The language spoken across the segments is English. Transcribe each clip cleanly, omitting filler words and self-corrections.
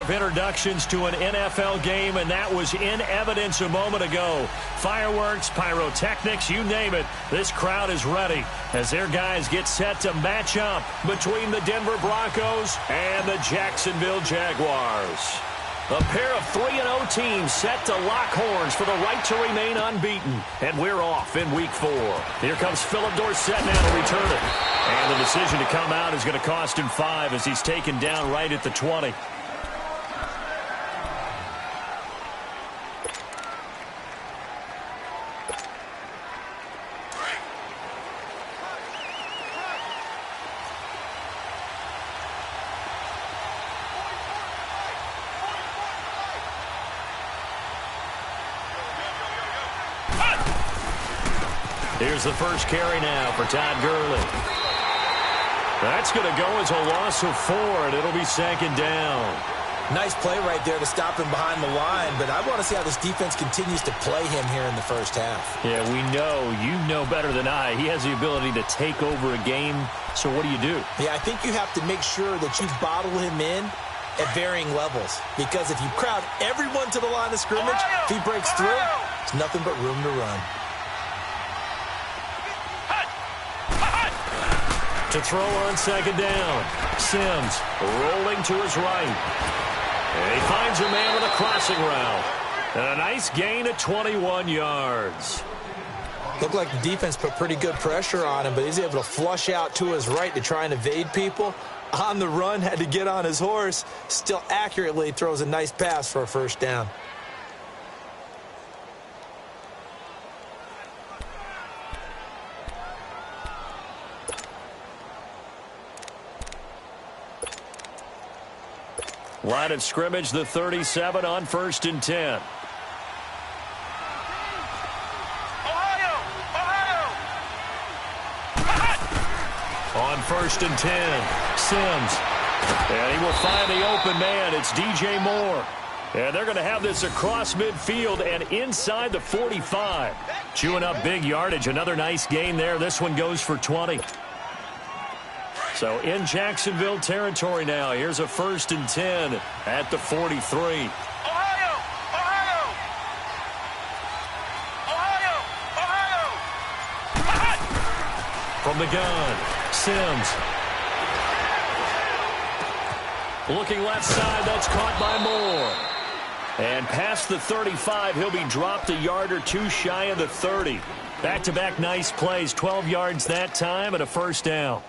sharp introductions to an NFL game, and that was in evidence a moment ago. Fireworks, pyrotechnics, you name it. This crowd is ready as their guys get set to match up between the Denver Broncos and the Jacksonville Jaguars. A pair of 3-0 teams set to lock horns for the right to remain unbeaten. And we're off in Week 4. Here comes Philip Dorsett now to return it. And the decision to come out is going to cost him 5 as he's taken down right at the 20. Here's the first carry now for Todd Gurley. That's going to go as a loss of 4, and it'll be 2nd down. Nice play right there to stop him behind the line, but I want to see how this defense continues to play him here in the first half. Yeah, we know. You know better than I. He has the ability to take over a game, so what do you do? Yeah, I think you have to make sure that you bottle him in at varying levels, because if you crowd everyone to the line of scrimmage, if he breaks through, there's nothing but room to run. To throw on 2nd down. Sims rolling to his right. And he finds a man with a crossing route. And a nice gain of 21 yards. Looked like the defense put pretty good pressure on him, but he's able to flush out to his right to try and evade people. On the run, had to get on his horse. Still accurately throws a nice pass for a 1st down. Line of scrimmage, the 37 on 1st and 10. On 1st and 10, Sims. And he will find the open man. It's DJ Moore. And they're going to have this across midfield and inside the 45. Chewing up big yardage. Another nice gain there. This one goes for 20. So in Jacksonville territory now. Here's a 1st and 10 at the 43. From the gun, Sims. Looking left side, that's caught by Moore. And past the 35, he'll be dropped a yard or 2 shy of the 30. Back-to-back nice plays, 12 yards that time and a 1st down.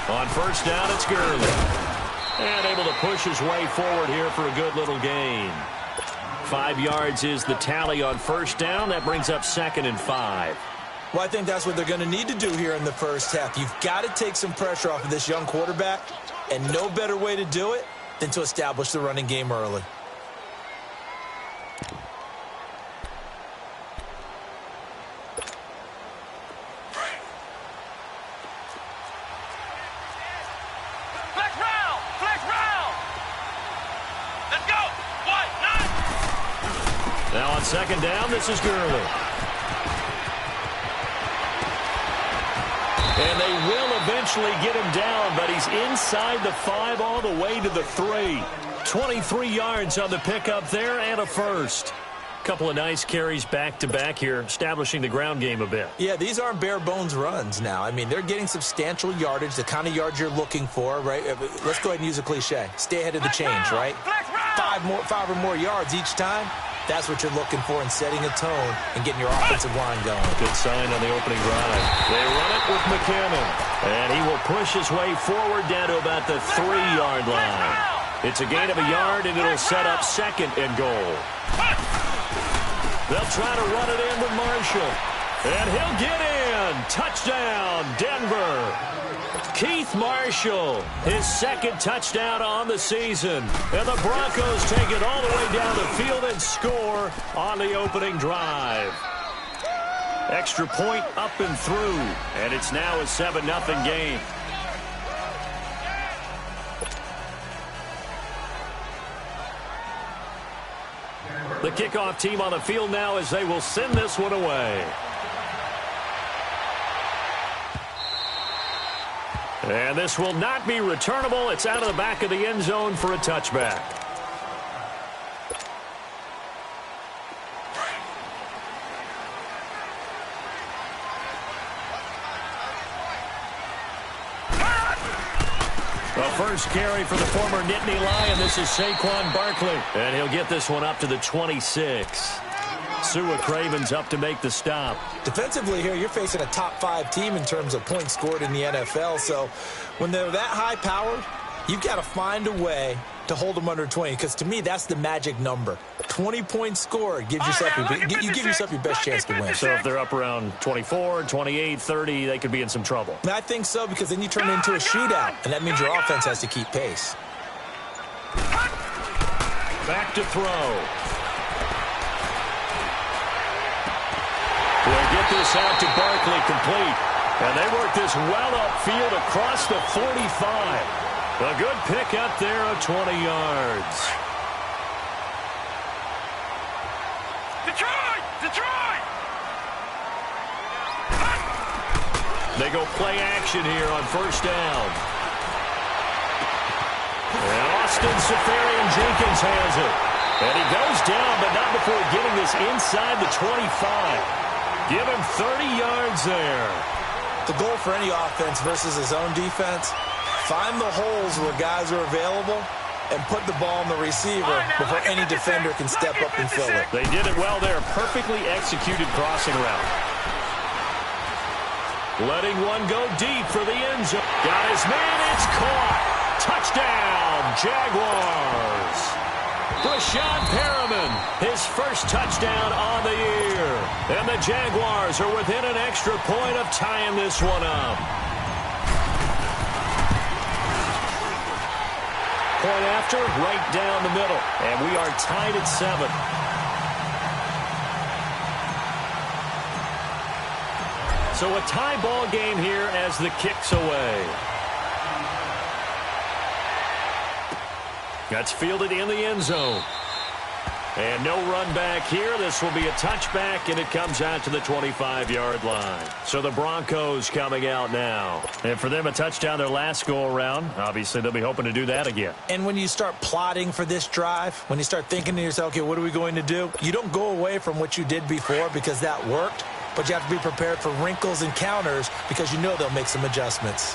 On 1st down, it's Gurley. And able to push his way forward here for a good little gain. 5 yards is the tally on 1st down. That brings up 2nd and 5. Well, I think that's what they're going to need to do here in the first half. You've got to take some pressure off of this young quarterback, and no better way to do it than to establish the running game early. Now on 2nd down, this is Gurley. And they will eventually get him down, but he's inside the 5 all the way to the 3. 23 yards on the pickup there and a 1st. Couple of nice carries back-to-back here, establishing the ground game a bit. Yeah, these aren't bare-bones runs now. I mean, they're getting substantial yardage, the kind of yards you're looking for, right? Let's go ahead and use a cliche. Stay ahead of the change, right? 5 or more yards each time. That's what you're looking for in setting a tone and getting your offensive line going. Good sign on the opening drive. They run it with McKinnon. And he will push his way forward down to about the 3-yard line. It's a gain of a yard, and it'll set up 2nd and goal. They'll try to run it in with Marshall. And he'll get in. Touchdown, Denver. Keith Marshall, his 2nd touchdown on the season. And the Broncos take it all the way down the field and score on the opening drive. Extra point up and through, and it's now a 7-0 game. The kickoff team on the field now as they will send this one away. And this will not be returnable. It's out of the back of the end zone for a touchback. The first carry for the former Nittany Lion. This is Saquon Barkley. And he'll get this one up to the 26. Sua Craven's up to make the stop. Defensively here, you're facing a top-5 team in terms of points scored in the NFL. So when they're that high-powered, you've got to find a way to hold them under 20. Because to me, that's the magic number. 20 points scored gives yourself you give yourself your best chance to win. So if they're up around 24, 28, 30, they could be in some trouble. And I think so, because then you turn it into a shootout, and that means your offense has to keep pace. Back to throw. They'll get this out to Barkley, complete. And they work this well upfield across the 45. A good pick up there of 20 yards. Detroit! They go play action here on first down. And Austin Seferian-Jenkins has it. And he goes down, but not before getting this inside the 25. Give him 30 yards there. The goal for any offense versus his own defense, find the holes where guys are available and put the ball on the receiver before any defender can step up and fill it. They did it well there. Perfectly executed crossing route. Letting one go deep for the end zone. Got his man. It's caught. Touchdown, Jaguars. Brashad Perriman, his first touchdown on the year. And the Jaguars are within an extra point of tying this one up. Point after, right down the middle. And we are tied at 7. So a tie ball game here as the kick's away. That's fielded in the end zone. And no run back here. This will be a touchback, and it comes out to the 25-yard line. So the Broncos coming out now. And for them, a touchdown their last go-around. Obviously, they'll be hoping to do that again. And when you start plotting for this drive, when you start thinking to yourself, okay, what are we going to do? You don't go away from what you did before because that worked, but you have to be prepared for wrinkles and counters because you know they'll make some adjustments.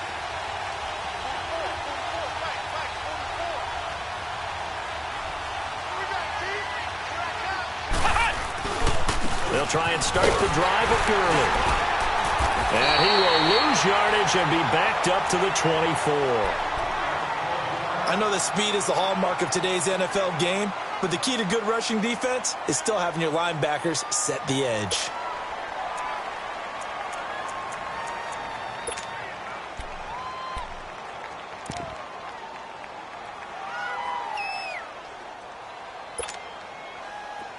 They'll try and start the drive with Gurley. And he will lose yardage and be backed up to the 24. I know that speed is the hallmark of today's NFL game, but the key to good rushing defense is still having your linebackers set the edge.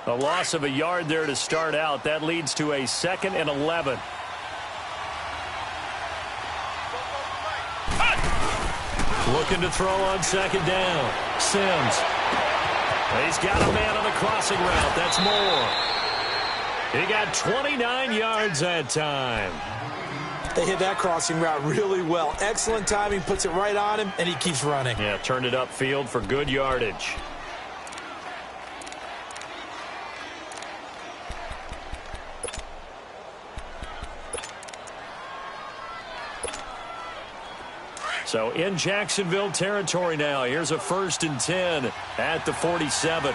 A loss of a yard there to start out. That leads to a 2nd and 11. Looking to throw on 2nd down. Sims. He's got a man on the crossing route. That's Moore. He got 29 yards that time. They hit that crossing route really well. Excellent timing, puts it right on him, and he keeps running. Yeah, turned it upfield for good yardage. So in Jacksonville territory now. Here's a 1st and 10 at the 47.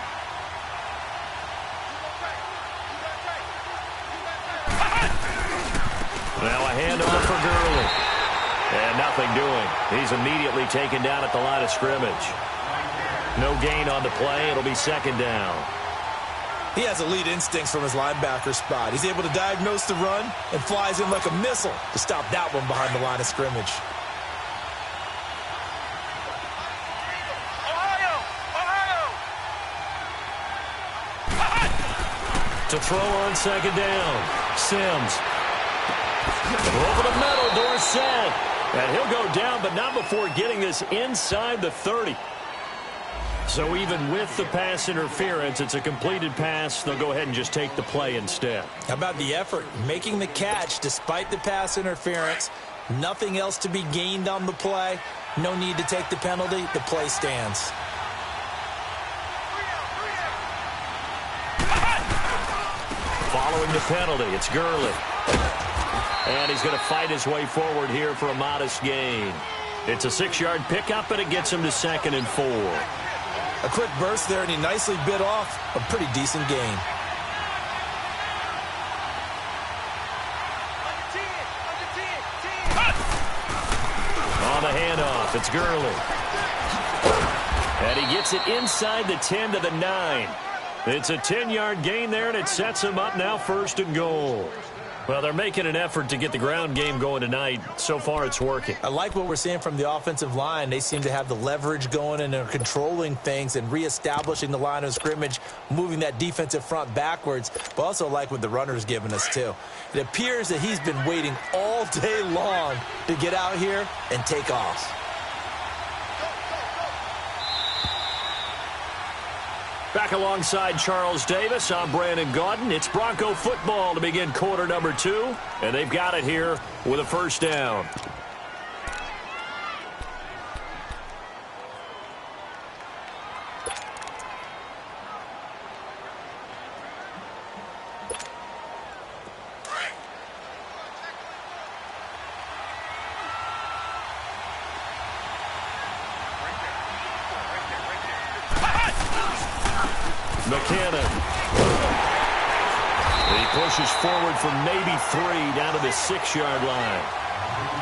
Now a handoff for Gurley. And nothing doing. He's immediately taken down at the line of scrimmage. No gain on the play. It'll be 2nd down. He has elite instincts from his linebacker spot. He's able to diagnose the run and flies in like a missile to stop that one behind the line of scrimmage. To throw on 2nd down. Sims Over the middle, Dorsett. And he'll go down, but not before getting this inside the 30. So even with the pass interference, it's a completed pass. They'll go ahead and just take the play instead. How about the effort? Making the catch despite the pass interference. Nothing else to be gained on the play. No need to take the penalty. The play stands. Following the penalty, it's Gurley. And he's going to fight his way forward here for a modest gain. It's a 6-yard pickup, and it gets him to 2nd and 4. A quick burst there, and he nicely bit off a pretty decent gain. On the handoff, it's Gurley. And he gets it inside the 10 to the 9. It's a 10-yard gain there, and it sets him up now 1st and goal. Well, they're making an effort to get the ground game going tonight. So far, it's working. I like what we're seeing from the offensive line. They seem to have the leverage going, and they're controlling things and reestablishing the line of scrimmage, moving that defensive front backwards. But also like what the runner's giving us, too. It appears that he's been waiting all day long to get out here and take off. Back alongside Charles Davis, I'm Brandon Gaudin. It's Bronco football to begin quarter number 2, and they've got it here with a 1st down. McKinnon. He pushes forward for maybe 3 down to the 6-yard line.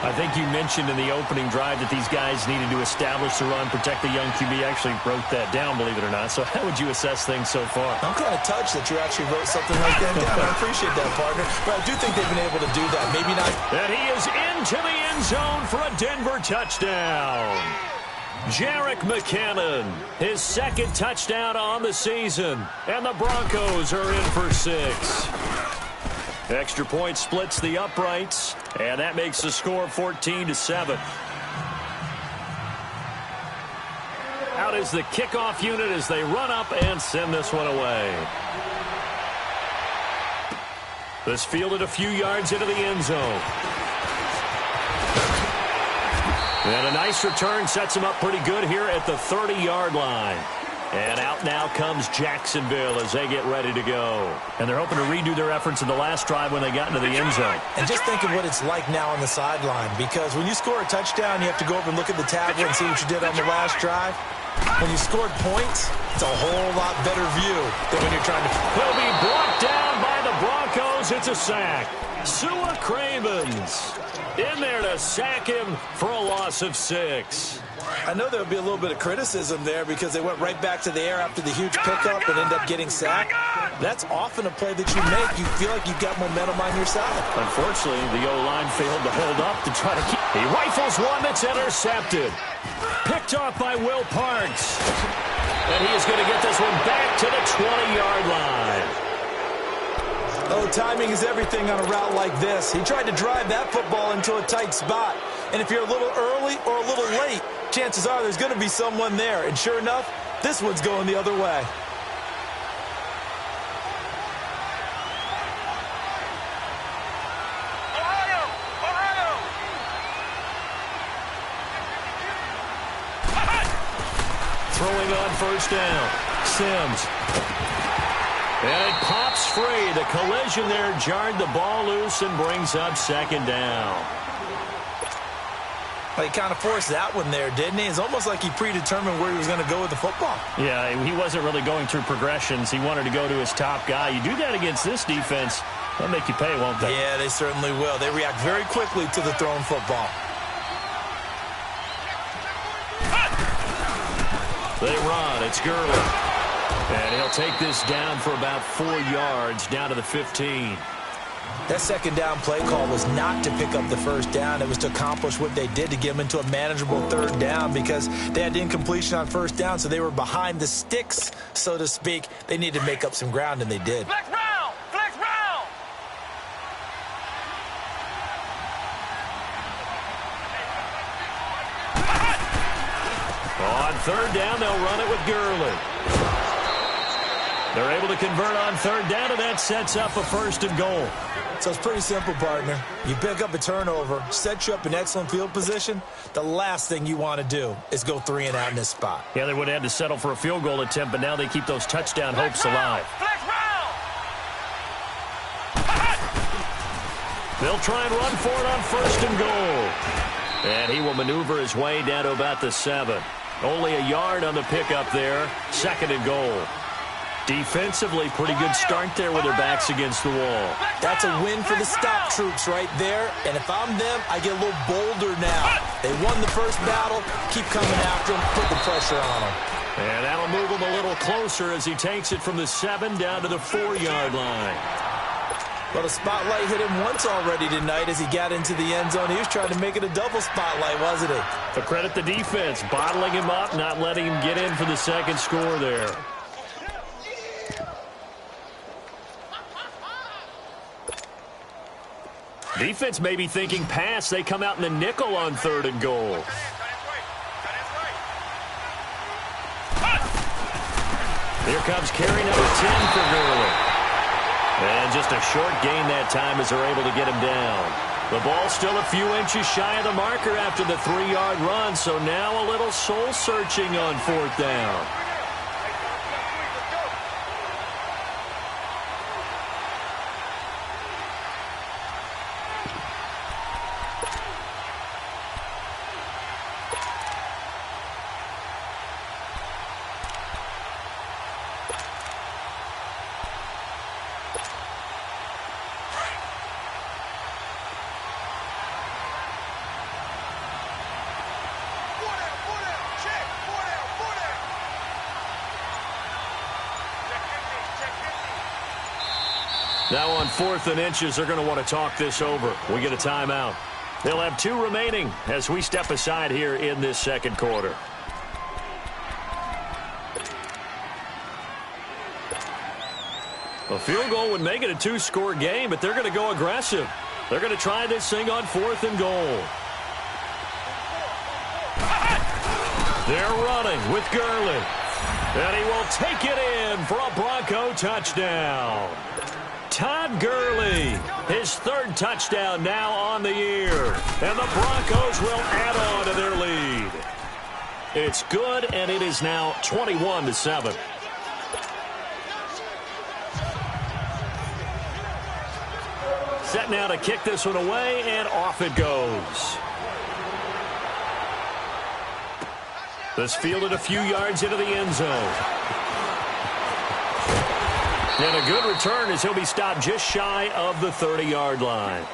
I think you mentioned in the opening drive that these guys needed to establish the run, protect the young QB. Actually wrote that down, believe it or not. So how would you assess things so far? I'm kind of touched that you actually wrote something like that down. I appreciate that, partner. But I do think they've been able to do that. Maybe not. And he is into the end zone for a Denver touchdown. Jerick McKinnon, his 2nd touchdown on the season, and the Broncos are in for 6. Extra point splits the uprights, and that makes the score 14-7. Out is the kickoff unit as they run up and send this one away. This fielded a few yards into the end zone. And a nice return sets him up pretty good here at the 30-yard line. And out now comes Jacksonville as they get ready to go. And they're hoping to redo their efforts in the last drive when they got into the end zone. And just think of what it's like now on the sideline, because when you score a touchdown, you have to go over and look at the tablet and see what you did on the last drive. When you scored points, it's a whole lot better view than when you're trying to... He'll be brought down by the Broncos. It's a sack. Sua Cravens in there to sack him for a loss of 6. I know there'll be a little bit of criticism there because they went right back to the air after the huge pickup and end up getting sacked. That's often a play that you make. You feel like you've got momentum on your side. Unfortunately, the O-line failed to hold up to try to keep... He rifles one that's intercepted. Picked off by Will Parks. And he is going to get this one back to the 20-yard line. Oh, timing is everything on a route like this. He tried to drive that football into a tight spot. And if you're a little early or a little late, chances are there's going to be someone there. And sure enough, this one's going the other way. Throwing on 1st down. Sims. And it pops free. The collision there jarred the ball loose and brings up 2nd down. Well, he kind of forced that one there, didn't he? It's almost like he predetermined where he was going to go with the football. Yeah, he wasn't really going through progressions. He wanted to go to his top guy. You do that against this defense, they'll make you pay, won't they? Yeah, they certainly will. They react very quickly to the thrown football. They run. It's Gurley. And he'll take this down for about 4 yards, down to the 15. That 2nd down play call was not to pick up the 1st down. It was to accomplish what they did to get them into a manageable 3rd down because they had incompletion on 1st down, so they were behind the sticks, so to speak. They needed to make up some ground, and they did. Flex round! Flex round! On third down, they'll run it with Gurley. They're able to convert on third down, and that sets up a 1st and goal. So it's pretty simple, partner. You pick up a turnover, set you up in excellent field position. The last thing you want to do is go 3 and out in this spot. Yeah, they would have had to settle for a field goal attempt, but now they keep those touchdown hopes alive. They'll try and run for it on 1st and goal. And he will maneuver his way down to about the 7. Only a yard on the pickup there. 2nd and goal. Defensively, pretty good start there with their backs against the wall. That's a win for the stop troops right there. And if I'm them, I get a little bolder now. They won the first battle. Keep coming after them. Put the pressure on them. And that'll move him a little closer as he takes it from the 7 down to the 4-yard line. Well, the spotlight hit him once already tonight as he got into the end zone. He was trying to make it a double spotlight, wasn't he? To credit the defense, bottling him up, not letting him get in for the 2nd score there. Defense may be thinking pass. They come out in the nickel on 3rd and goal. Here comes carry number 10 for Gurley. And just a short gain that time as they're able to get him down. The ball still a few inches shy of the marker after the 3-yard run, so now a little soul-searching on 4th down. Now on 4th and inches, they're going to want to talk this over. We get a timeout. They'll have 2 remaining as we step aside here in this 2nd quarter. A field goal would make it a 2-score game, but they're going to go aggressive. They're going to try this thing on 4th and goal. They're running with Gurley. And he will take it in for a Bronco touchdown. Todd Gurley, his 3rd touchdown now on the year. And the Broncos will add on to their lead. It's good, and it is now 21-7. Set now to kick this one away, and off it goes. This fielded a few yards into the end zone. And a good return as he'll be stopped just shy of the 30-yard line.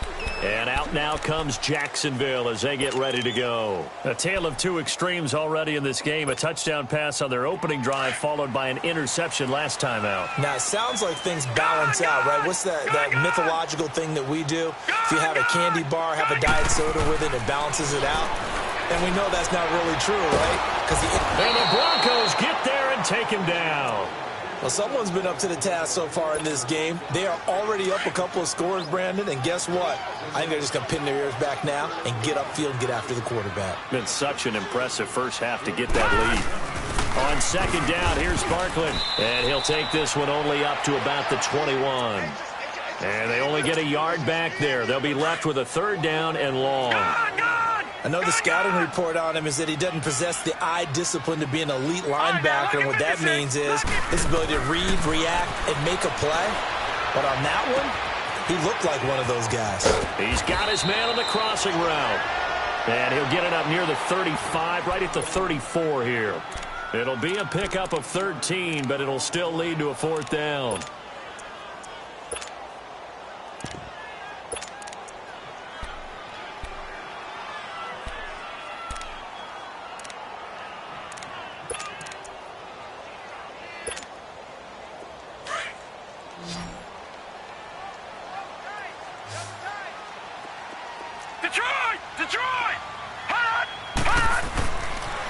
And out now comes Jacksonville as they get ready to go. A tale of 2 extremes already in this game. A touchdown pass on their opening drive followed by an interception last time out. Now, it sounds like things balance out, right? What's that mythological thing that we do? If you have a candy bar, have a diet soda with it, it balances it out. And we know that's not really true, right? And the Broncos get there and take him down. Well, someone's been up to the task so far in this game. They are already up a couple of scores, Brandon, and guess what? I think they're just going to pin their ears back now and get upfield and get after the quarterback. Been such an impressive first half to get that lead. On 2nd down, here's Barkley, and he'll take this one only up to about the 21. And they only get a yard back there. They'll be left with a 3rd down and long. I know the scouting report on him is that he doesn't possess the eye discipline to be an elite linebacker, and what that means is his ability to read, react, and make a play. But on that one, he looked like one of those guys. He's got his man on the crossing route. And he'll get it up near the 35, right at the 34 here. It'll be a pickup of 13, but it'll still lead to a 4th down.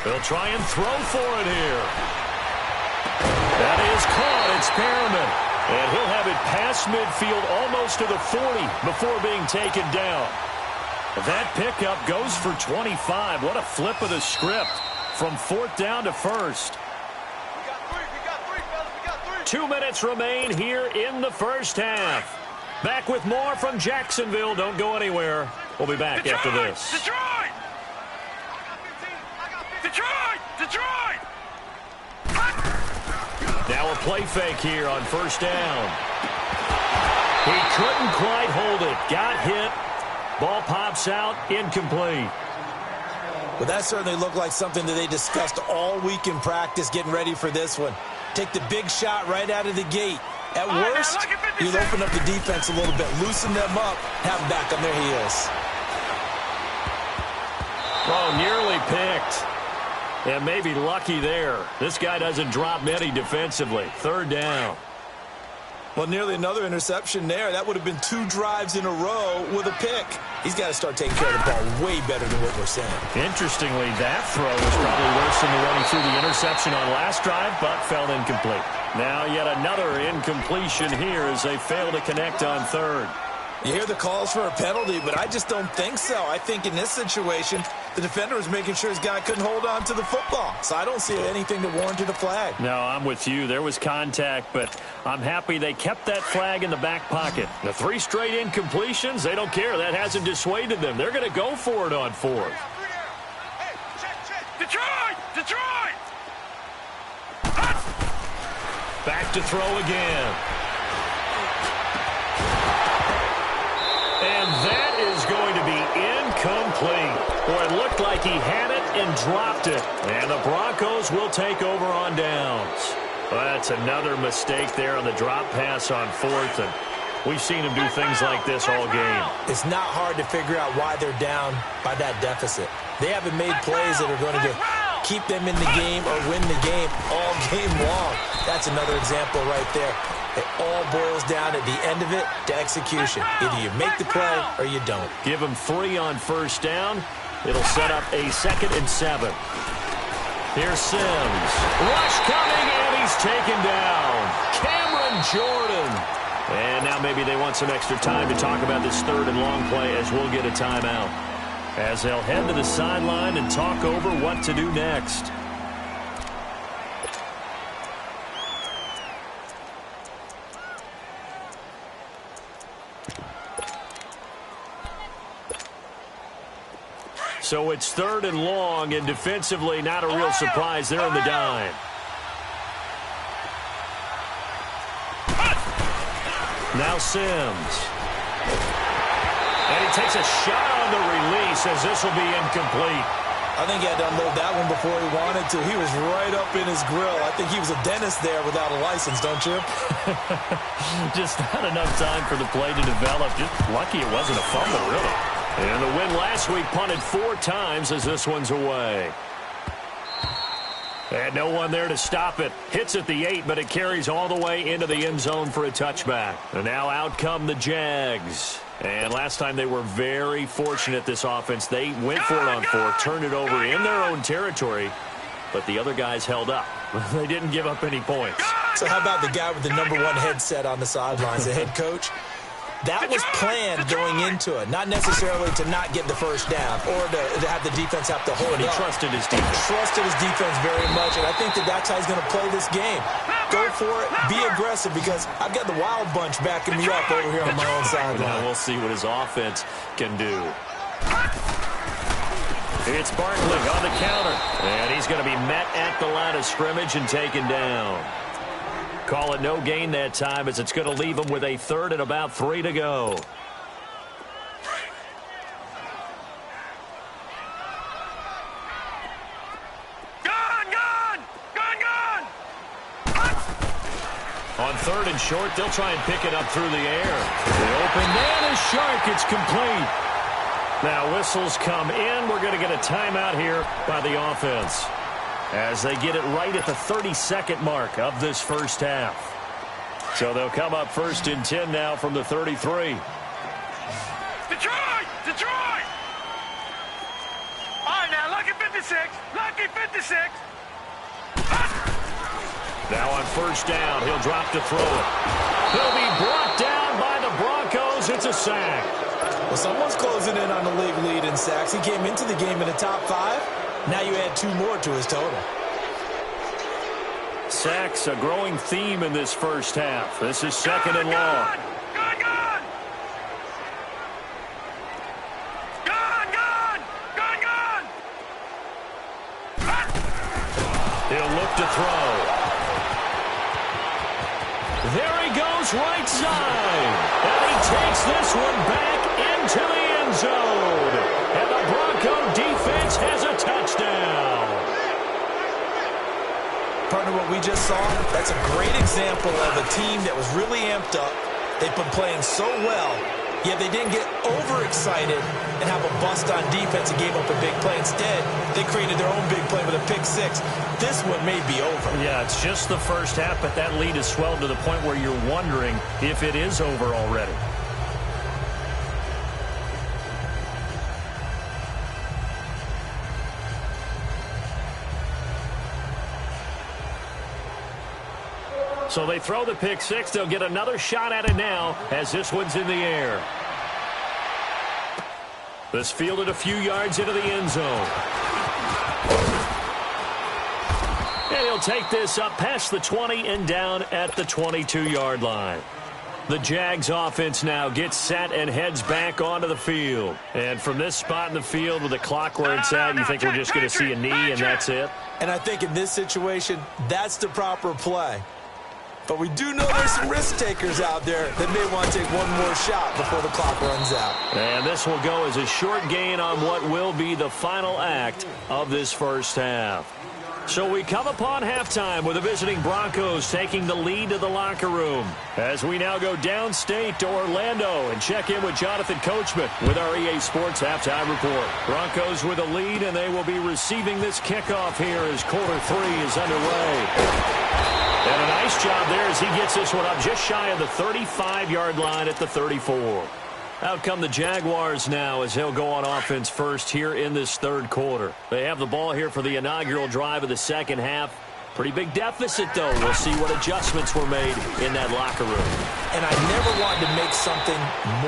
They'll try and throw for it here. That is caught. It's Perriman. And he'll have it past midfield almost to the 40 before being taken down. That pickup goes for 25. What a flip of the script. from 4th down to 1st. We got three, fellas. We got three. 2 minutes remain here in the first half. Back with more from Jacksonville. Don't go anywhere. We'll be back after this. Detroit! Detroit! Detroit! Now a play fake here on 1st down. He couldn't quite hold it. Got hit. Ball pops out. Incomplete. Well, that certainly looked like something that they discussed all week in practice getting ready for this one. Take the big shot right out of the gate. At worst, you'll open up the defense a little bit, loosen them up, have them back on their heels. Oh, nearly picked. And maybe lucky there. This guy doesn't drop many defensively. 3rd down. Well, nearly another interception there. That would have been 2 drives in a row with a pick. He's got to start taking care of the ball way better than what we're saying. Interestingly, that throw was probably worse than the one he threw the interception on last drive, but fell incomplete. Now yet another incompletion here as they fail to connect on 3rd. You hear the calls for a penalty, but I just don't think so. I think in this situation, the defender was making sure his guy couldn't hold on to the football. So I don't see anything that warranted a flag. No, I'm with you. There was contact, but I'm happy they kept that flag in the back pocket. The 3 straight incompletions, they don't care. That hasn't dissuaded them. They're going to go for it on 4th. Detroit! Detroit! Back to throw again. And that is going to be incomplete. Boy, it looked like he had it and dropped it. And the Broncos will take over on downs. Well, that's another mistake there on the drop pass on 4th. And we've seen him do things like this all game. It's not hard to figure out why they're down by that deficit. They haven't made plays that are going to keep them in the game or win the game all game long. That's another example right there. It all boils down at the end of it to execution. Either you make the play or you don't. Give him 3 on 1st down. It'll set up a 2nd and 7. Here's Sims. Rush coming, and he's taken down. Cameron Jordan. And now maybe they want some extra time to talk about this 3rd and long play as we'll get a timeout. As they'll head to the sideline and talk over what to do next. So it's 3rd and long, and defensively not a real surprise. They're in the dime. Now Sims. And he takes a shot on the release as this will be incomplete. I think he had to unload that one before he wanted to. He was right up in his grill. I think he was a dentist there without a license, don't you? Just not enough time for the play to develop. Just lucky it wasn't a fumble, really. And the win last week punted 4 times as this one's away. And no one there to stop it. Hits at the 8, but it carries all the way into the end zone for a touchback. And now out come the Jags. And last time they were very fortunate, this offense. They went for it on 4th, turned it over in their own territory, but the other guys held up. They didn't give up any points. So how about the guy with the #1 headset on the sidelines, the head coach? That was planned going into it, not necessarily to not get the 1st down or to have the defense have to hold it. He trusted his defense. Trusted his defense very much, and I think that's how he's going to play this game. Go for it, be aggressive, because I've got the wild bunch backing me up over here on my own sideline. Now we'll see what his offense can do. It's Barkley on the counter, and he's going to be met at the line of scrimmage and taken down. Call it no gain that time as it's going to leave him with a 3rd and about 3 to go. On 3rd and short, they'll try and pick it up through the air. The open man is Shark. It's complete. Now whistles come in. We're going to get a timeout here by the offense, as they get it right at the 32nd mark of this first half. So they'll come up 1st and 10 now from the 33. Detroit! Detroit! All right, now, lucky 56. Lucky 56. Now on 1st down, he'll drop to throw it. He'll be brought down by the Broncos. It's a sack. Well, someone's closing in on the league lead in sacks. He came into the game in the top 5. Now you add 2 more to his total. Sacks, a growing theme in this first half. This is second and long. He'll look to throw. There he goes, right side. And he takes this one back into the end zone. And the Bronco defense has a touchdown. Partner, what we just saw, that's a great example of a team that was really amped up. They've been playing so well, yet they didn't get overexcited and have a bust on defense and gave up a big play. Instead, they created their own big play with a pick 6. This one may be over. Yeah, it's just the first half, but that lead has swelled to the point where you're wondering if it is over already. So they throw the pick 6. They'll get another shot at it now as this one's in the air. This fielded a few yards into the end zone. And he'll take this up past the 20 and down at the 22-yard line. The Jags offense now gets set and heads back onto the field. And from this spot in the field with the clock where it's at, you think we're just going to see a knee and that's it? And I think in this situation, that's the proper play. But we do know there's some risk takers out there that may want to take one more shot before the clock runs out. And this will go as a short gain on what will be the final act of this first half. So we come upon halftime with the visiting Broncos taking the lead to the locker room. As we now go downstate to Orlando and check in with Jonathan Coachman with our EA Sports Halftime Report. Broncos with a lead, and they will be receiving this kickoff here as quarter 3 is underway. And a nice job there as he gets this one up just shy of the 35-yard line at the 34. Out come the Jaguars now as they'll go on offense first here in this third quarter. They have the ball here for the inaugural drive of the second half. Pretty big deficit, though. We'll see what adjustments were made in that locker room. And I never wanted to make something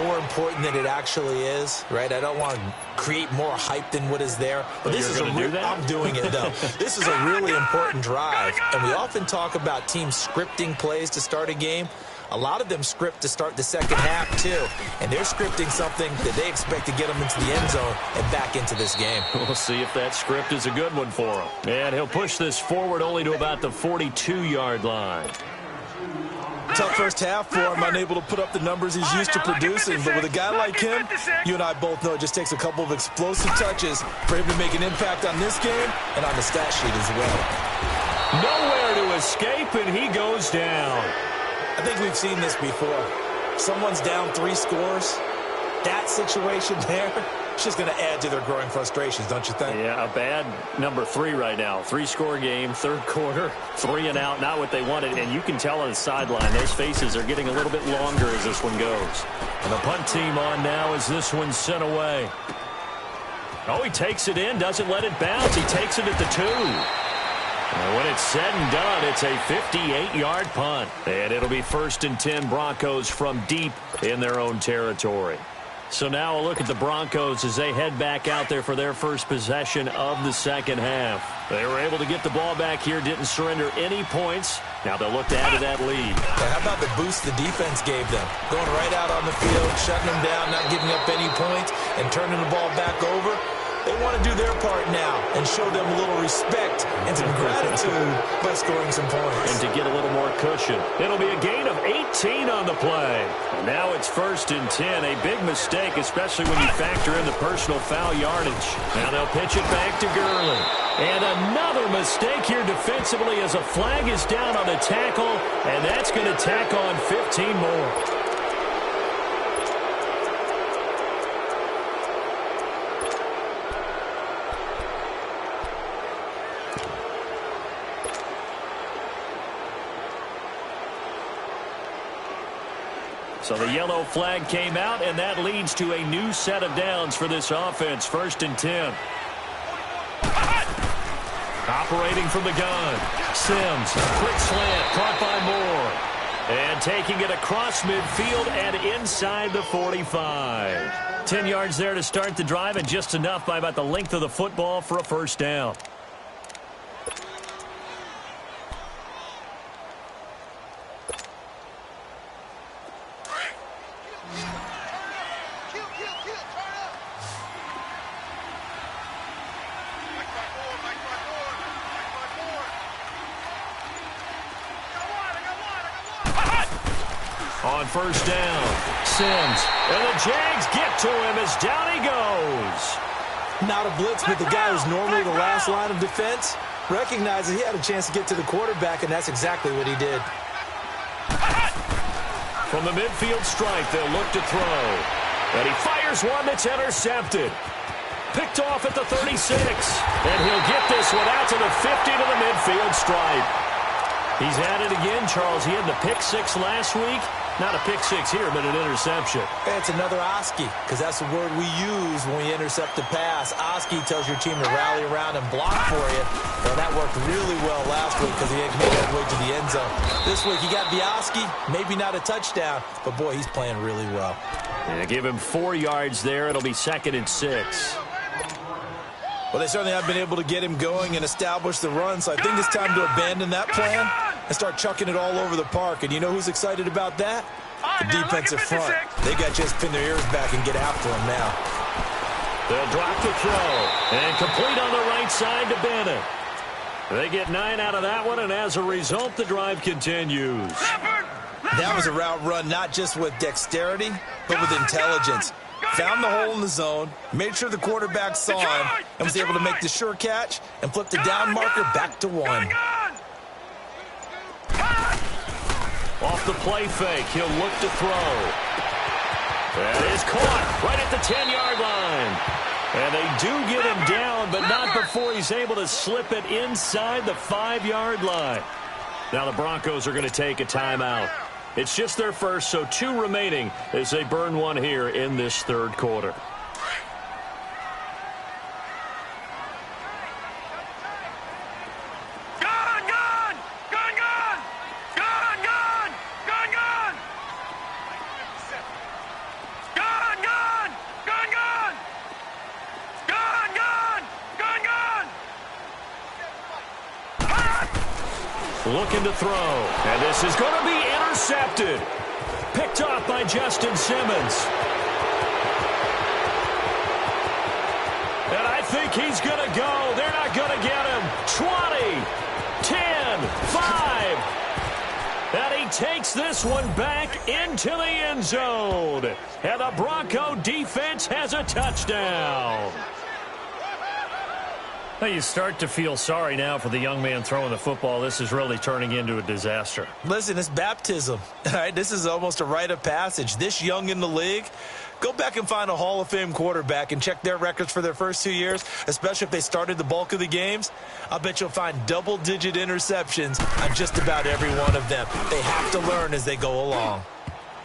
more important than it actually is, right? I don't want to create more hype than what is there. But this is I'm doing it, though. This is a really important drive. And we often talk about teams scripting plays to start a game. A lot of them script to start the second half, too. And they're scripting something that they expect to get them into the end zone and back into this game. We'll see if that script is a good one for him. And he'll push this forward only to about the 42-yard line. Tough first half for him, unable to put up the numbers he's used to producing. But with a guy like him, you and I both know it just takes a couple of explosive touches for him to make an impact on this game and on the stat sheet as well. Nowhere to escape, and he goes down. I think we've seen this before. Someone's down 3 scores. That situation there, it's just going to add to their growing frustrations, don't you think? Yeah, a bad number 3 right now. 3-score game, third quarter, 3 and out, not what they wanted. And you can tell on the sideline, those faces are getting a little bit longer as this one goes. And the punt team on now as this one's sent away. Oh, he takes it in, doesn't let it bounce. He takes it at the 2. And when it's said and done, it's a 58-yard punt. And it'll be 1st and 10 Broncos from deep in their own territory. So now a look at the Broncos as they head back out there for their first possession of the second half. They were able to get the ball back here, didn't surrender any points. Now they'll look to add to that lead. Yeah, how about the boost the defense gave them? Going right out on the field, shutting them down, not giving up any points, and turning the ball back over. They want to do their part now and show them a little respect and some gratitude by scoring some points. And to get a little more cushion. It'll be a gain of 18 on the play. And now it's 1st and 10. A big mistake, especially when you factor in the personal foul yardage. Now they'll pitch it back to Gurley. And another mistake here defensively as a flag is down on the tackle. And that's going to tack on 15 more. So the yellow flag came out, and that leads to a new set of downs for this offense. 1st and 10. Operating from the gun. Sims, quick slant, caught by Moore. And taking it across midfield and inside the 45. 10 yards there to start the drive, and just enough by about the length of the football for a first down. On first down, Sims, and the Jags get to him as down he goes. Not a blitz, but the guy who's normally the last line of defense recognized that he had a chance to get to the quarterback, and that's exactly what he did. From the midfield stripe, they'll look to throw. And he fires one that's intercepted. Picked off at the 36. And he'll get this one out to the 50 to the midfield stripe. He's at it again, Charles. He had the pick six last week. Not a pick six here, but an interception. It's another Oski, because that's the word we use when we intercept a pass. Oski tells your team to rally around and block for you. Well, that worked really well last week because he made that way to the end zone. This week, he got the Oski, maybe not a touchdown, but, boy, he's playing really well. Yeah, give him 4 yards there. It'll be 2nd and 6. Well, they certainly have been able to get him going and establish the run, so I think it's time to abandon that plan and start chucking it all over the park. And you know who's excited about that? The defensive front. They got to just pin their ears back and get after him now. They'll drop the throw. And complete on the right side to Bennett. They get 9 out of that one, and as a result, the drive continues. That was a route run not just with dexterity, but with intelligence. Found the hole in the zone, made sure the quarterback saw him, and was able to make the sure catch and flip the down marker back to 1. Off the play fake, he'll look to throw. That is caught right at the 10-yard line. And they do get him down, but not before he's able to slip it inside the 5-yard line. Now the Broncos are going to take a timeout. It's just their first, so 2 remaining as they burn one here in this third quarter. Looking to throw, and this is going to be intercepted. Picked off by Justin Simmons. And I think he's going to go. They're not going to get him. 20, 10, 5. And he takes this one back into the end zone. And the Bronco defense has a touchdown. Well, you start to feel sorry now for the young man throwing the football. This is really turning into a disaster. Listen, it's baptism. All right, this is almost a rite of passage. This young in the league, go back and find a Hall of Fame quarterback and check their records for their first 2 years, especially if they started the bulk of the games. I'll bet you'll find double-digit interceptions on just about every one of them. They have to learn as they go along.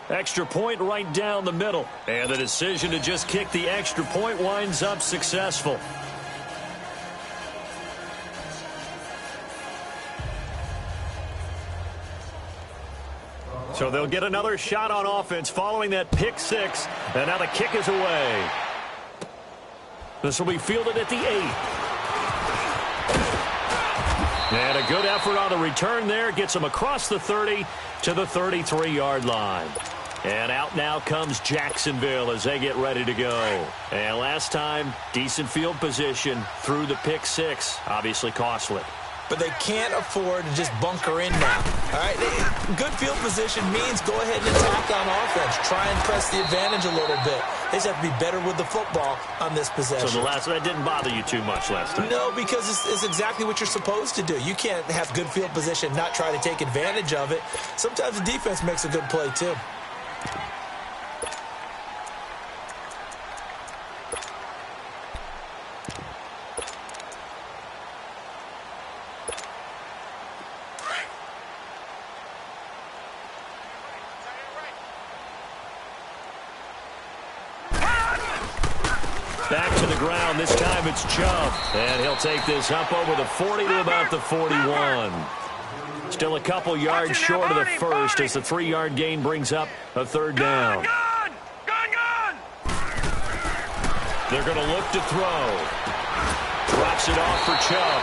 Extra point right down the middle. And the decision to just kick the extra point winds up successful. So they'll get another shot on offense following that pick six. And now the kick is away. This will be fielded at the 8. And a good effort on the return there. Gets him across the 30 to the 33-yard line. And out now comes Jacksonville as they get ready to go. And last time, decent field position through the pick six. Obviously costly. But they can't afford to just bunker in now. All right, good field position means go ahead and attack on offense. Try and press the advantage a little bit. They just have to be better with the football on this possession. So that didn't bother you too much last time? No, because it's exactly what you're supposed to do. You can't have good field position, not try to take advantage of it. Sometimes the defense makes a good play too. Back to the ground. This time it's Chubb. And he'll take this up over the 40 to about the 41. Still a couple yards short of the first as the 3-yard gain brings up a third down. Gun! They're going to look to throw. Drops it off for Chubb.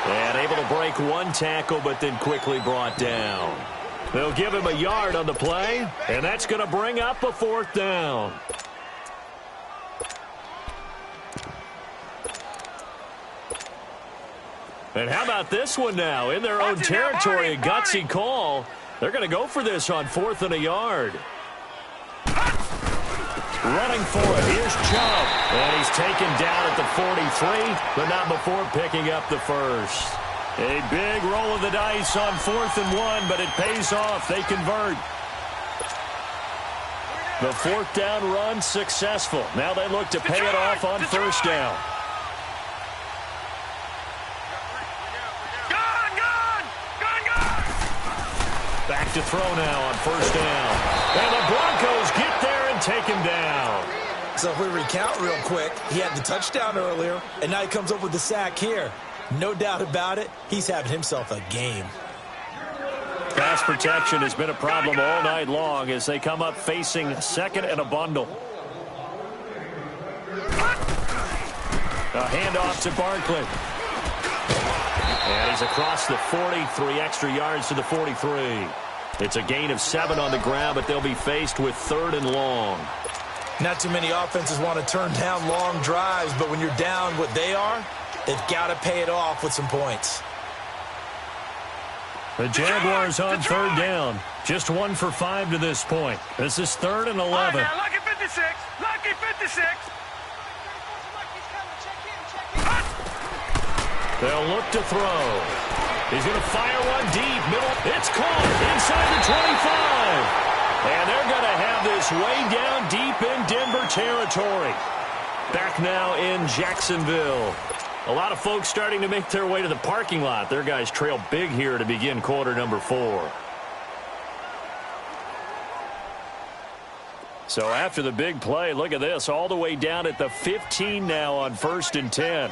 And able to break one tackle, but then quickly brought down. They'll give him a yard on the play, and that's going to bring up a fourth down. And how about this one now? In their own territory, a gutsy call. They're going to go for this on 4th and a yard. Running for it. Here's Chubb. And he's taken down at the 43, but not before picking up the first. A big roll of the dice on 4th and 1, but it pays off. They convert. The 4th down run successful. Now they look to pay it off on first down. Back to throw now on first down. And the Broncos get there and take him down. So if we recount real quick, he had the touchdown earlier, and now he comes up with the sack here. No doubt about it, he's having himself a game. Pass protection has been a problem all night long as they come up facing 2nd and a bundle. A handoff to Barkley. And he's across the 40, 3 extra yards to the 43. It's a gain of 7 on the ground, but they'll be faced with 3rd and long. Not too many offenses want to turn down long drives, but when you're down what they are, they've got to pay it off with some points. The Jaguars on 3rd down. Just 1 for 5 to this point. This is 3rd and 11. Lucky 56. Lucky 56. They'll look to throw. He's going to fire one deep. Middle. It's caught inside the 25. And they're going to have this way down deep in Denver territory. Back now in Jacksonville. A lot of folks starting to make their way to the parking lot. Their guys trail big here to begin quarter number 4. So after the big play, look at this. All the way down at the 15 now on 1st and 10.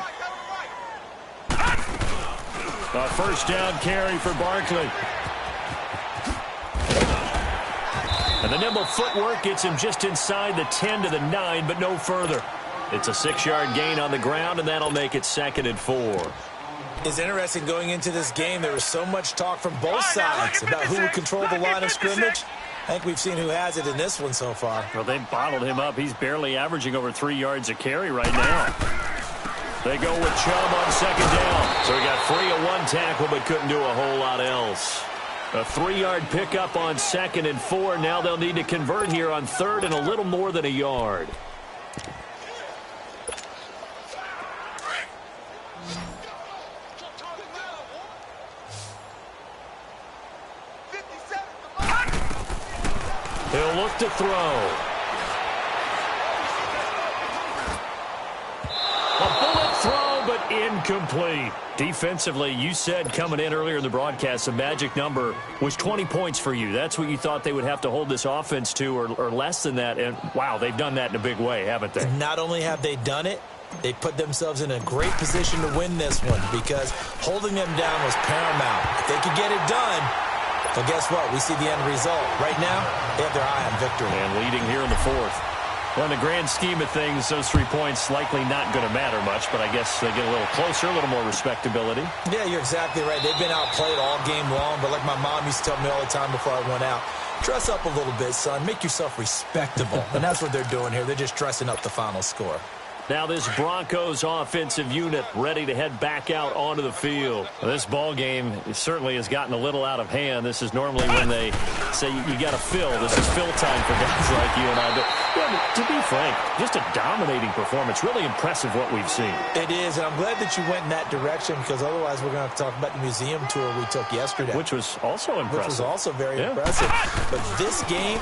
A first down carry for Barkley. And the nimble footwork gets him just inside the 10 to the 9, but no further. It's a 6-yard gain on the ground, and that'll make it 2nd and 4. It's interesting going into this game. There was so much talk from both sides about who would control the line of scrimmage. I think we've seen who has it in this one so far. Well, they bottled him up. He's barely averaging over 3 yards a carry right now. They go with Chubb on 2nd down. So he got free of 1 tackle, but couldn't do a whole lot else. A 3-yard pickup on 2nd and 4. Now they'll need to convert here on 3rd and a little more than a yard. He'll look to throw. A bullet throw, but incomplete. Defensively, you said coming in earlier in the broadcast, the magic number was 20 points for you. That's what you thought they would have to hold this offense to, or less than that. And, wow, they've done that in a big way, haven't they? Not only have they done it, they put themselves in a great position to win this one because holding them down was paramount. If they could get it done, well, guess what? We see the end result. Right now, they have their eye on victory. And leading here in the 4th. Well, in the grand scheme of things, those 3 points likely not going to matter much, but I guess they get a little closer, a little more respectability. Yeah, you're exactly right. They've been outplayed all game long, but like my mom used to tell me all the time before I went out, dress up a little bit, son. Make yourself respectable. And that's what they're doing here. They're just dressing up the final score. Now this Broncos offensive unit ready to head back out onto the field. This ball game certainly has gotten a little out of hand. This is normally when they say you got to fill. This is fill time for guys like you and I. But to be frank, just a dominating performance. Really impressive what we've seen. It is, and I'm glad that you went in that direction because otherwise we're going to have to talk about the museum tour we took yesterday. Which was also impressive. Which was also very impressive. But this game,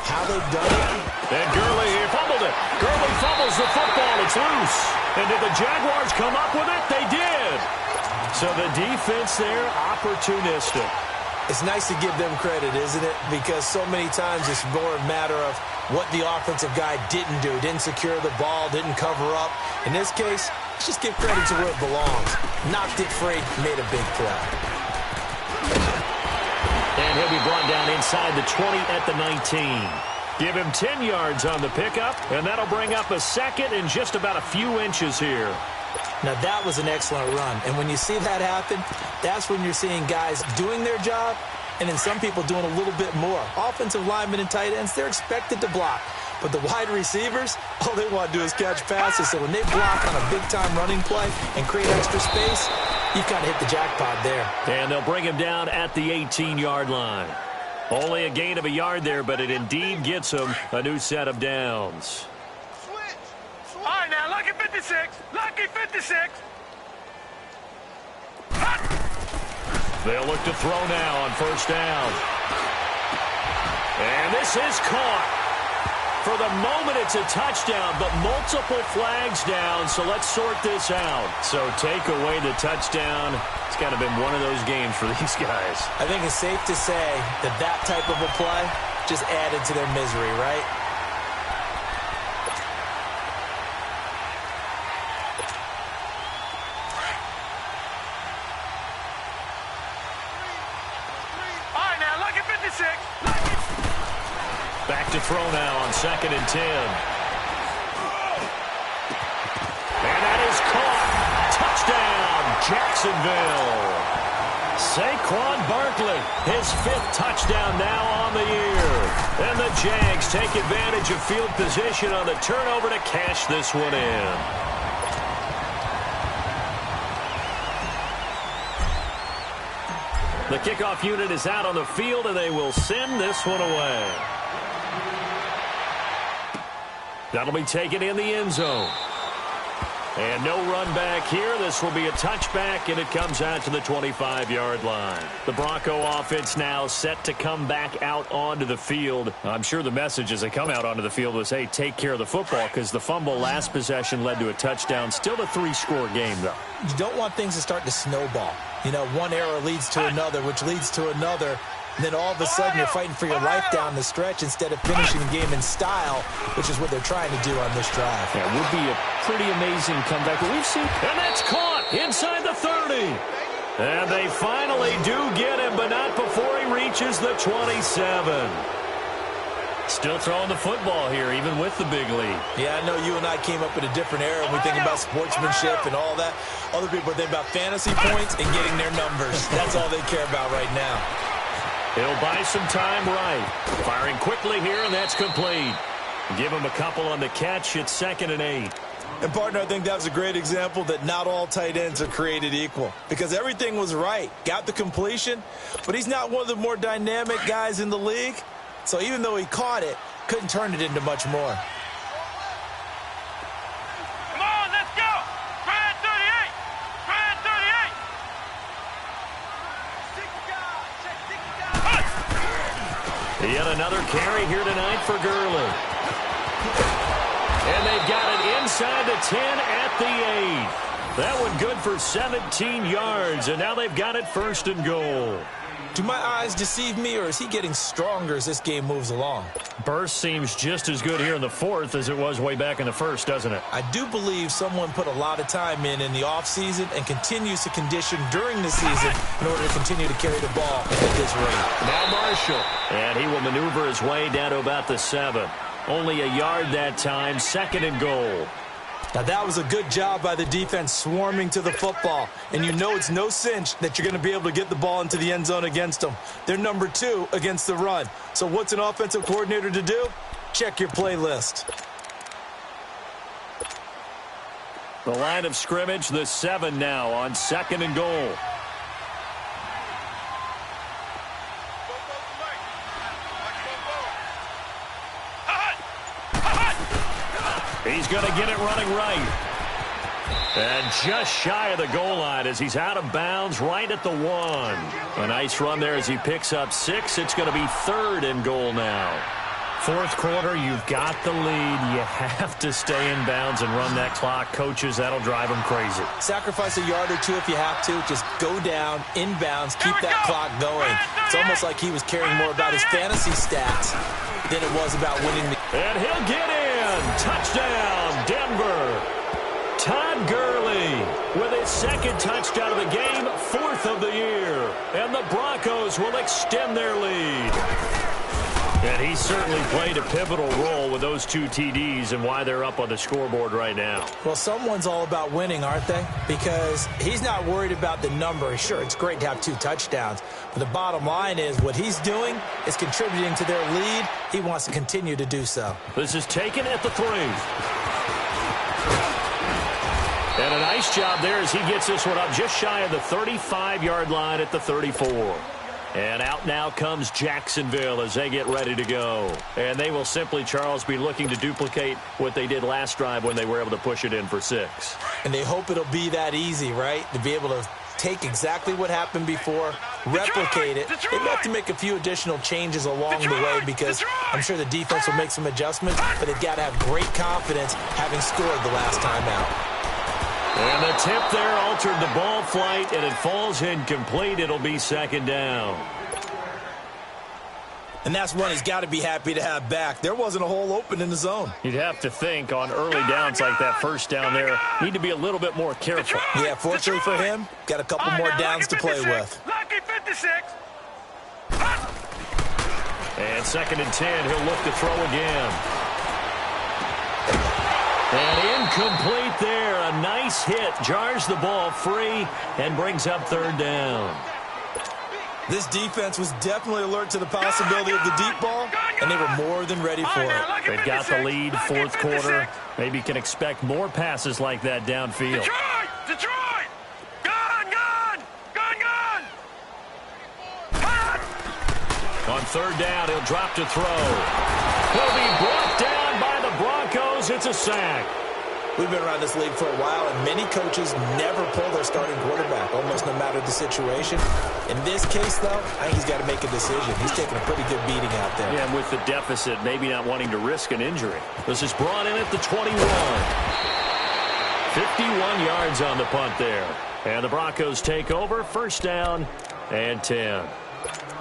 how they've done it. And Gurley, he fumbled it. Gurley fumbles the football. It's loose. And did the Jaguars come up with it? They did. So the defense there, opportunistic. It's nice to give them credit, isn't it? Because so many times it's more a matter of what the offensive guy didn't do. Didn't secure the ball, didn't cover up. In this case, let's just give credit to where it belongs. Knocked it free, made a big play. And he'll be brought down inside the 20 at the 19. Give him 10 yards on the pickup, and that'll bring up a second in just about a few inches here. Now, that was an excellent run. And when you see that happen, that's when you're seeing guys doing their job and then some people doing a little bit more. Offensive linemen and tight ends, they're expected to block. But the wide receivers, all they want to do is catch passes. So when they block on a big-time running play and create extra space, you've kind of hit the jackpot there. And they'll bring him down at the 18-yard line. Only a gain of a yard there, but it indeed gets him a new set of downs. All right, now, lucky 56. Lucky 56. They'll look to throw now on first down. And this is caught. For the moment, it's a touchdown, but multiple flags down, so let's sort this out. So take away the touchdown. It's kind of been one of those games for these guys. I think it's safe to say that that type of a play just added to their misery, right? All right, now, lucky 56. Back to throw now on 2nd and 10. And that is caught. Touchdown, Jacksonville. Saquon Barkley, his 5th touchdown now on the year. And the Jags take advantage of field position on the turnover to cash this one in. The kickoff unit is out on the field, and they will send this one away. That'll be taken in the end zone. And no run back here. This will be a touchback, and it comes out to the 25-yard line. The Bronco offense now set to come back out onto the field. I'm sure the message as they come out onto the field was, hey, take care of the football, because the fumble last possession led to a touchdown. Still a 3-score game, though. You don't want things to start to snowball. You know, one error leads to another, which leads to another. And then all of a sudden you're fighting for your life down the stretch instead of finishing the game in style, which is what they're trying to do on this drive. Yeah, it would be a pretty amazing comeback. But we've seen, and that's caught inside the 30. And they finally do get him, but not before he reaches the 27. Still throwing the football here, even with the big lead. Yeah, I know you and I came up in a different era when we think about sportsmanship and all that. Other people think about fantasy points and getting their numbers. That's all they care about right now. He'll buy some time right. Firing quickly here, and that's complete. Give him a couple on the catch. It's 2nd and 8. And, partner, I think that was a great example that not all tight ends are created equal. Because everything was right. Got the completion, but he's not one of the more dynamic guys in the league. So even though he caught it, couldn't turn it into much more. Come on, let's go. Try 38. Try 38. Yet another carry here tonight for Gurley. And they've got it inside the 10 at the 8. That one good for 17 yards, and now they've got it 1st and goal. Do my eyes deceive me, or is he getting stronger as this game moves along? Burst seems just as good here in the 4th as it was way back in the 1st, doesn't it? I do believe someone put a lot of time in the offseason and continues to condition during the season in order to continue to carry the ball at this rate. Now Marshall. And he will maneuver his way down to about the 7. Only a yard that time, 2nd and goal. Now, that was a good job by the defense swarming to the football. And you know it's no cinch that you're going to be able to get the ball into the end zone against them. They're number 2 against the run. So what's an offensive coordinator to do? Check your playlist. The line of scrimmage, the 7 now on 2nd and goal. He's going to get it running right. And just shy of the goal line as he's out of bounds right at the 1. A nice run there as he picks up 6. It's going to be 3rd and goal now. 4th quarter, you've got the lead. You have to stay in bounds and run that clock. Coaches, that'll drive them crazy. Sacrifice a yard or 2 if you have to. Just go down, in bounds, keep that clock going. It's almost like he was caring more about his fantasy stats than it was about winning the... And he'll get in. Touchdown, Denver. Todd Gurley with his second touchdown of the game, 4th of the year. And the Broncos will extend their lead. And he certainly played a pivotal role with those 2 TDs and why they're up on the scoreboard right now. Well, someone's all about winning, aren't they? Because he's not worried about the number. Sure, it's great to have 2 touchdowns. But the bottom line is what he's doing is contributing to their lead. He wants to continue to do so. This is taken at the 3. And a nice job there as he gets this one up just shy of the 35-yard line at the 34. And out now comes Jacksonville as they get ready to go. And they will simply, Charles, be looking to duplicate what they did last drive when they were able to push it in for 6. And they hope it'll be that easy, right? To be able to take exactly what happened before, replicate it. They may have to make a few additional changes along the way because I'm sure the defense will make some adjustments, but they've got to have great confidence having scored the last time out. And the tip there altered the ball flight, and it falls incomplete. It'll be 2nd down. And that's one he's got to be happy to have back. There wasn't a hole open in the zone. You'd have to think on early downs like that first down there, need to be a little bit more careful. Yeah, fortunately for him, got a couple more downs to play with. Lucky 56. And 2nd and 10, he'll look to throw again. And incomplete there. A nice hit. Jars the ball free and brings up 3rd down. This defense was definitely alert to the possibility of the deep ball, and they were more than ready for it. They've got the lead, 4th quarter. Maybe can expect more passes like that downfield. Detroit! Gone! On 3rd down, he'll drop to throw. He'll be brought down by the Broncos. It's a sack. We've been around this league for a while, and many coaches never pull their starting quarterback, almost no matter the situation. In this case, though, I think he's got to make a decision. He's taking a pretty good beating out there. Yeah, and with the deficit, maybe not wanting to risk an injury. This is brought in at the 21. 51 yards on the punt there. And the Broncos take over, 1st down and 10.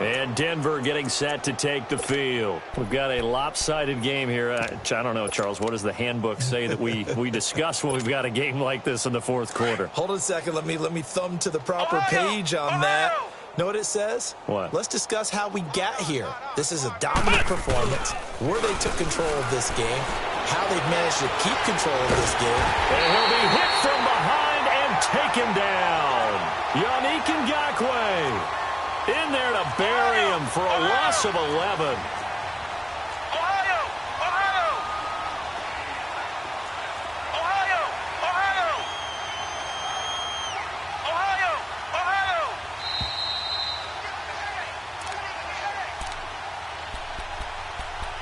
And Denver getting set to take the field. We've got a lopsided game here. I don't know, Charles, what does the handbook say that we discuss when we've got a game like this in the 4th quarter? Hold on a second. Let me thumb to the proper page on that. Know what it says? What? Let's discuss how we got here. This is a dominant performance, where they took control of this game, how they've managed to keep control of this game. And he'll be hit from behind and taken down. Yannick Ngakoue in there to bury him for a loss of 11.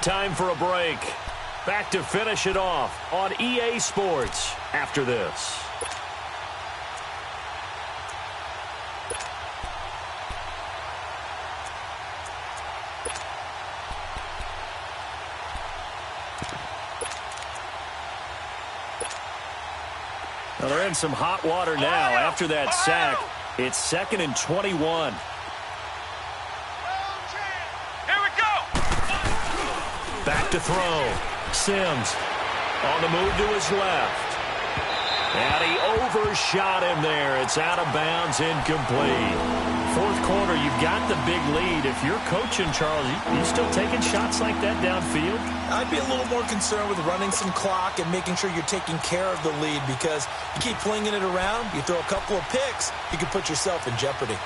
Time for a break. Back to finish it off on EA Sports after this. Well, they're in some hot water now. After that sack, it's 2nd and 21. Here we go. Back to throw. Sims on the move to his left. And he overshot him there. It's out of bounds, incomplete. 4th quarter, you've got the big lead. If you're coaching, Charles, you still taking shots like that downfield? I'd be a little more concerned with running some clock and making sure you're taking care of the lead, because you keep flinging it around, you throw a couple of picks, you can put yourself in jeopardy.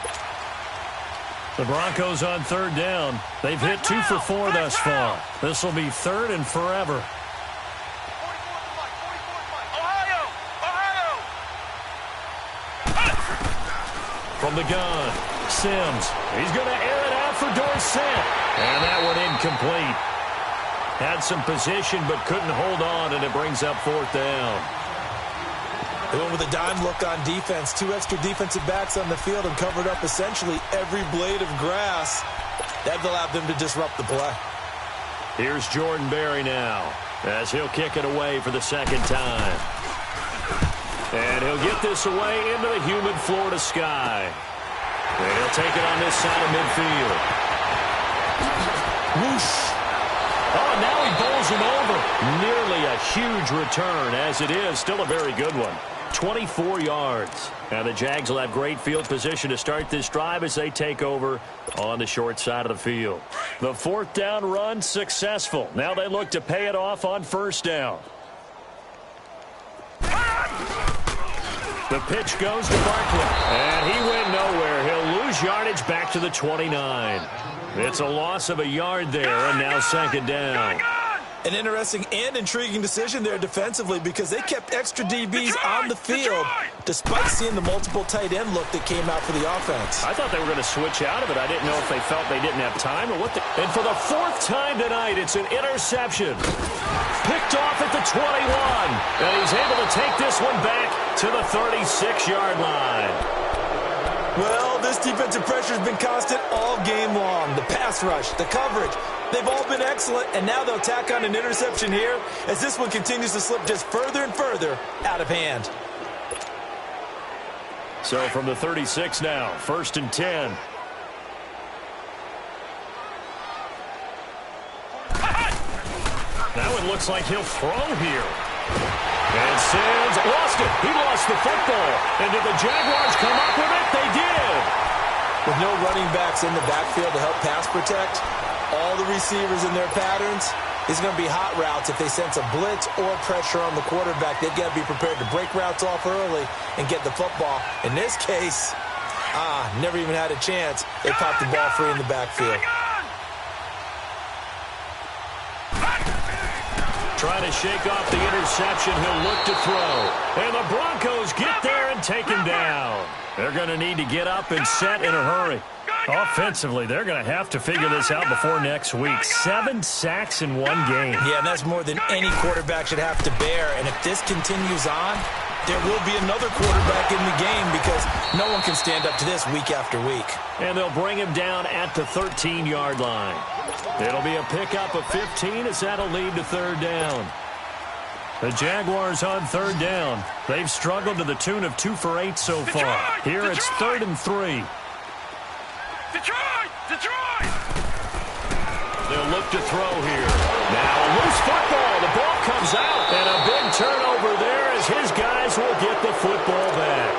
The Broncos on 3rd down. They've hit 2 for 4 thus far. This will be 3rd and forever. From the gun, Sims. He's going to air it out for Dorsett. And that one incomplete. Had some position but couldn't hold on, and it brings up 4th down. They went with a dime look on defense. 2 extra defensive backs on the field and covered up essentially every blade of grass. That allowed them to disrupt the play. Here's Jordan Berry now as he'll kick it away for the 2nd time. And he'll get this away into the humid Florida sky. And he'll take it on this side of midfield. Whoosh. Oh, now he bowls him over. Nearly a huge return. As it is, still a very good one. 24 yards. Now the Jags will have great field position to start this drive as they take over on the short side of the field. The fourth down run successful. Now they look to pay it off on first down. The pitch goes to Barkley, and he went nowhere. He'll lose yardage back to the 29. It's a loss of a yard there, and now second down. An interesting and intriguing decision there defensively because they kept extra DBs on the field despite seeing the multiple tight end look that came out for the offense. I thought they were going to switch out of it. I didn't know if they felt they didn't have time or what. And for the fourth time tonight, it's an interception. Picked off at the 21. And he's able to take this one back to the 36-yard line. Well, this defensive pressure has been constant all game long. The pass rush, the coverage, they've all been excellent, and now they'll tack on an interception here as this one continues to slip just further and further out of hand. So from the 36 now, 1st and 10. Now it looks like he'll throw here. And Sims lost it. He lost the football. And did the Jaguars come up with it? They did. With no running backs in the backfield to help pass protect, all the receivers in their patterns, it's going to be hot routes. If they sense a blitz or pressure on the quarterback, they've got to be prepared to break routes off early and get the football. In this case, never even had a chance. They popped the ball free in the backfield. Trying to shake off the interception. He'll look to throw. And the Broncos get there and take him down. They're going to need to get up and set in a hurry. Offensively, they're going to have to figure this out before next week. 7 sacks in one game. Yeah, and that's more than any quarterback should have to bear. And if this continues on, there will be another quarterback in the game because no one can stand up to this week after week. And they'll bring him down at the 13-yard line. It'll be a pickup of 15 as that'll lead to third down. The Jaguars on third down. They've struggled to the tune of 2 for 8 so far. Here it's 3rd and 3. Detroit! They'll look to throw here. Now a loose football. The ball comes out. And a big turnover there as his guys will get the football back.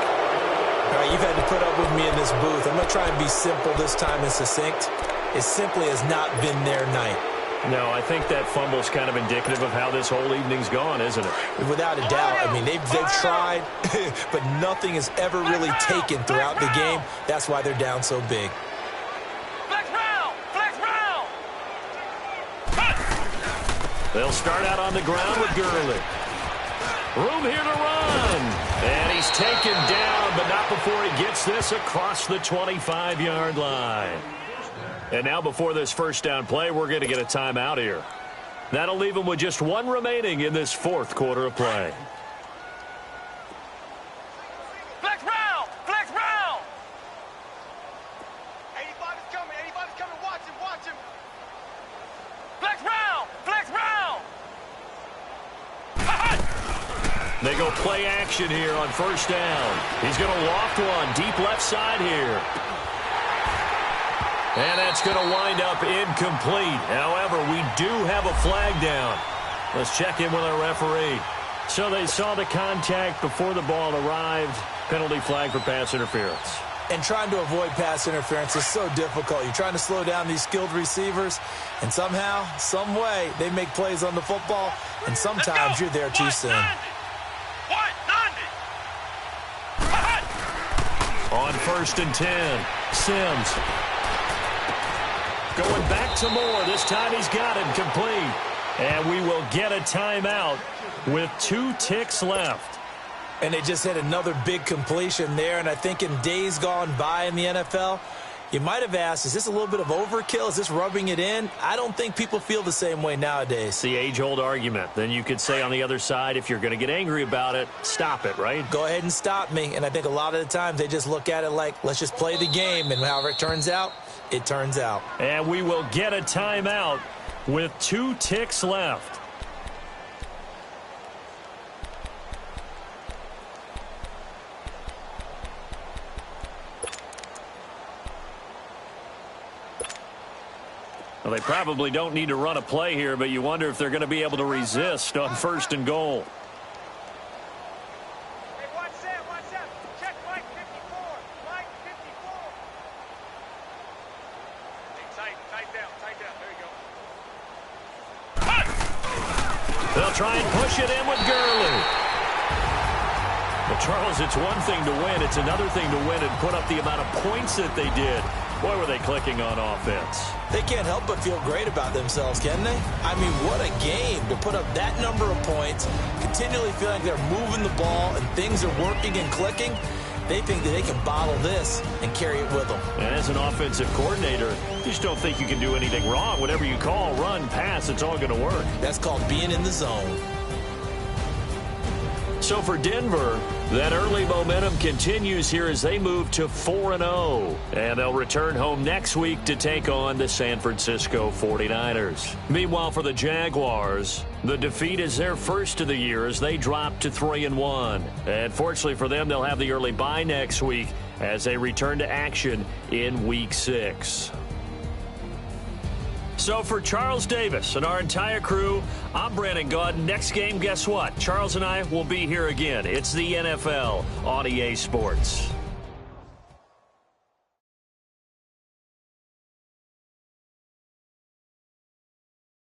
All right, you've had to put up with me in this booth. I'm going to try and be simple this time and succinct. It simply has not been their night. No, I think that fumble's kind of indicative of how this whole evening's gone, isn't it? Without a doubt. I mean, they've tried, but nothing has ever really taken throughout the game. That's why they're down so big. Flex round! They'll start out on the ground with Gurley. Room here to run. And he's taken down, but not before he gets this across the 25-yard line. And now before this first down play, we're going to get a timeout here. That'll leave him with just 1 remaining in this 4th quarter of play. Flex round! 85 is coming, watch him! Flex round! They go play action here on first down. He's going to loft one deep left side here. And that's going to wind up incomplete. However, we do have a flag down. Let's check in with our referee. So they saw the contact before the ball arrived. Penalty flag for pass interference. And trying to avoid pass interference is so difficult. You're trying to slow down these skilled receivers, and somehow, some way, they make plays on the football, and sometimes you're there too soon. On 1st and 10, Sims. Going back to Moore. This time he's got it complete. And we will get a timeout with 2 ticks left. And they just hit another big completion there. And I think in days gone by in the NFL, you might have asked, is this a little bit of overkill? Is this rubbing it in? I don't think people feel the same way nowadays. It's the age-old argument. Then you could say on the other side, if you're going to get angry about it, stop it, right? Go ahead and stop me. And I think a lot of the times they just look at it like, let's just play the game. And however it turns out, it turns out. And we will get a timeout with 2 ticks left. Well, they probably don't need to run a play here, but you wonder if they're going to be able to resist on 1st and goal. Hey, watch Tight down. There you go. They'll try and push it in with Gurley. Well, Charles, it's one thing to win. It's another thing to win and put up the amount of points that they did. Boy, were they clicking on offense. They can't help but feel great about themselves, can they? I mean, what a game to put up that number of points, continually feeling like they're moving the ball and things are working and clicking. They think that they can bottle this and carry it with them. And as an offensive coordinator, you just don't think you can do anything wrong. Whatever you call, run, pass, it's all going to work. That's called being in the zone. So for Denver, that early momentum continues here as they move to 4-0. And they'll return home next week to take on the San Francisco 49ers. Meanwhile, for the Jaguars, the defeat is their first of the year as they drop to 3-1. And fortunately for them, they'll have the early bye next week as they return to action in Week 6. So for Charles Davis and our entire crew, I'm Brandon Gaudin. Next game, guess what? Charles and I will be here again. It's the NFL on EA Sports.